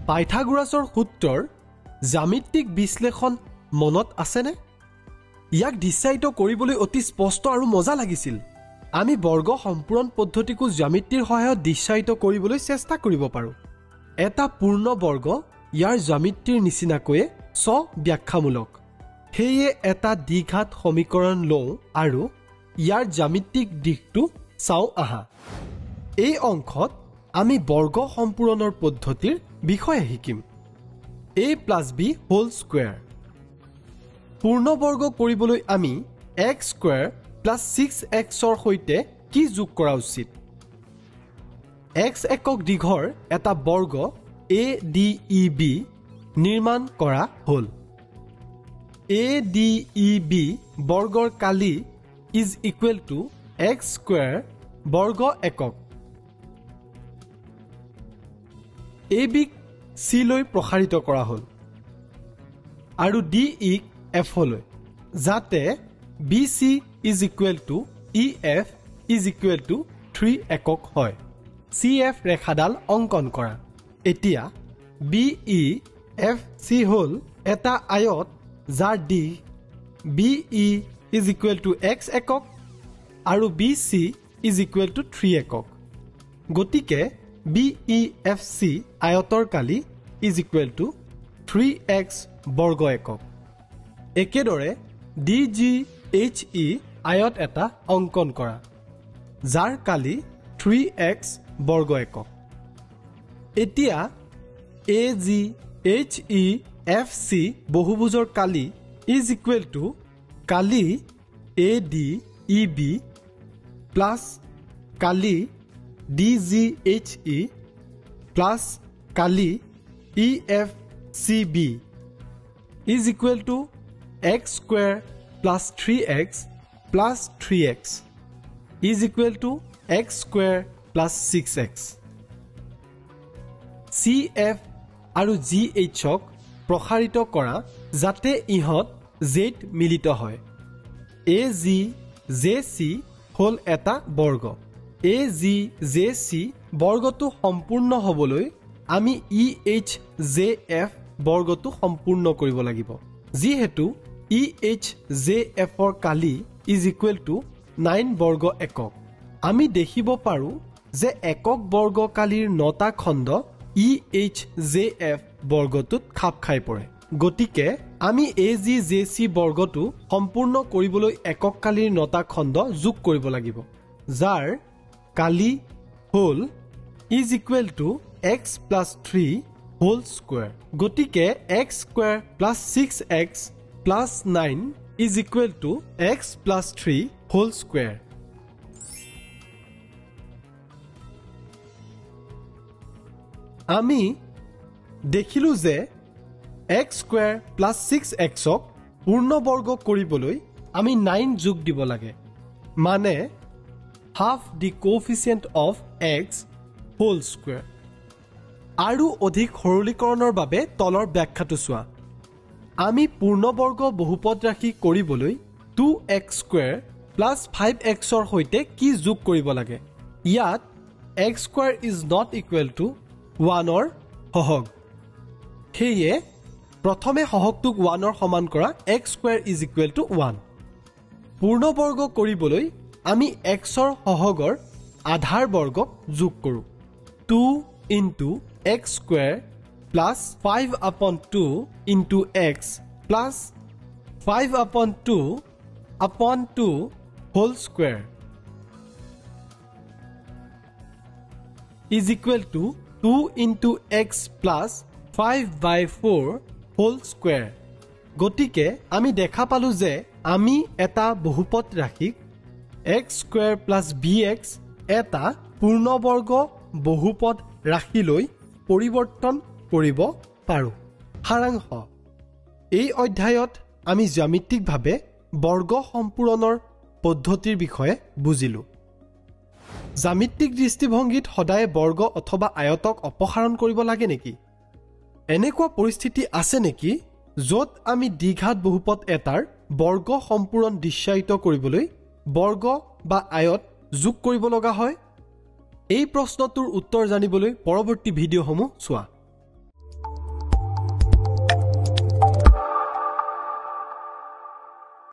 পাইথাগোৰাছৰ সূত্ৰৰ জ্যামিতিক বিশ্লেষণ মনত আছেনে? ইয়াক দৃশ্যায়িত কৰিবলৈ অতি স্পষ্ট আৰু মজা লাগিছিল। আমি বৰ্গ সম্পূৰণ পদ্ধতিকো জ্যামিতিৰ সহায়ত দৃশ্যায়িত কৰিবলৈ চেষ্টা কৰিব পাৰোঁ। এটা পূৰ্ণ বৰ্গ ইয়াৰ জ্যামিতিৰ নিচিনাকৈয়ে স্ব-ব্যাখ্যামূলক। সেয়ে এটা দ্বিঘাত সমীকৰণ লওঁ আৰু ইয়াৰ জ্যামিতিক দিশটো চাওঁ আহা। এই অংশত আমি বৰ্গ সম্পূৰণৰ পদ্ধতিৰ বিষয়ে শিকিম। a + b whole square. পূৰ্ণবৰ্গ কৰিবলৈ আমি x স্কয়াৰ + 6x ৰ সৈতে কি যোগ কৰা উচিত? x একক দীঘৰ এটা বৰ্গ ADEB নিৰ্মাণ কৰা হ'ল। ADEB বৰ্গৰ কালি is equal to x square বৰ্গ একক। AB ক C লৈ প্ৰসাৰিত কৰা হ'ল আৰু DE ক F লৈ, যাতে BC is equal to EF is equal to 3 একক হয়। CF ৰেখাডাল অংকন কৰা। এতিয়া BEFC হ'ল এটা আয়ত যাৰ দিশ BE is equal to x একক আৰু BC is equal to 3 একক। গতিকে BEFC আয়তৰ Kali is equal to 3x বৰ্গ একক। একেদৰে DGHE আয়ত এটা অংকন কৰা যাৰ কালি 3x বৰ্গ একক। এতিয়া AGHEFC বহুভুজৰ কালি is equal to কালি ADEB প্লাছ কালি DGHE প্লাছ কালি EFCB is equal to x square plus 3x plus 3x is equal to x square plus 6x. CF আৰু GH ক প্ৰসাৰিত কৰা যাতে ইহঁত Z মিলিত হয়। AGJC হ'ল এটা বৰ্গ। AGJC বৰ্গটো সম্পূৰ্ণ হ'বলৈ আমি EHJF বৰ্গটো সম্পূৰ্ণ কৰিব লাগিব, যিহেতু EHJF ৰ কালি is equal to 9 বৰ্গ একক। আমি দেখিব পাৰো যে একক বৰ্গ কালিৰ 9টা খণ্ড EHJF বৰ্গটোত খাপ খাই পৰে। গতিকে আমি AGJC বৰ্গটো সম্পূৰ্ণ কৰিবলৈ একক কালিৰ 9টা খণ্ড যোগ কৰিব লাগিব, যাৰ কালি হ'ল is equal to x plus 3 whole square. গতিকে x square plus 6x plus 9 is equal to x plus 3 whole square. আমি দেখিলো যে x স্কয়াৰ plus 6x ক পূৰ্ণবৰ্গ কৰিবলৈ আমি 9 যোগ দিব লাগে, মানে half the coefficient of x whole square. আৰু অধিক সৰলীকৰণৰ বাবে তলৰ ব্যাখ্যাটো চোৱা। আমি পূৰ্ণবৰ্গ বহুপদ ৰাশি কৰিবলৈ 2x স্কয়াৰ plus 5x ৰ সৈতে কি যোগ কৰিব লাগে? ইয়াত x square is not equal to 1 ৰ সহগ। সেয়ে প্ৰথমে সহগটোক 1 ৰ সমান কৰা x square is equal to 1। পূৰ্ণবৰ্গ কৰিবলৈ আমি x ৰ সহগৰ আধাৰ বৰ্গক যোগ কৰো। 2 into x square plus 5 upon 2 into x plus 5 upon 2 upon 2 whole square is equal to 2 into x plus 5 by 4 whole square. গতিকে আমি দেখা পালো যে আমি এটা বহুপদ ৰাশিক x square plus bx এটা পূৰ্ণবৰ্গ বহুপদ ৰাশিলৈ পৰিৱৰ্তন কৰিব পাৰো। সাৰাংশ: এই অধ্যায়ত আমি জ্যামিতিকভাৱে বৰ্গ সম্পূৰণৰ পদ্ধতিৰ বিষয়ে বুজিলো। জ্যামিতিক দৃষ্টিভংগীত সদায় বৰ্গ অথবা আয়তক অপসাৰণ কৰিব লাগে নেকি? এনেকুৱা পৰিস্থিতি আছে নেকি য'ত আমি দ্বিঘাত বহুপদ এটাৰ বৰ্গ সম্পূৰণ দৃশ্যায়িত কৰিবলৈ বৰ্গ বা আয়ত যোগ কৰিব লগা হয়? এই প্ৰশ্নটোৰ উত্তৰ জানিবলৈ পৰৱৰ্তী ভিডিঅ'সমূহ চোৱা।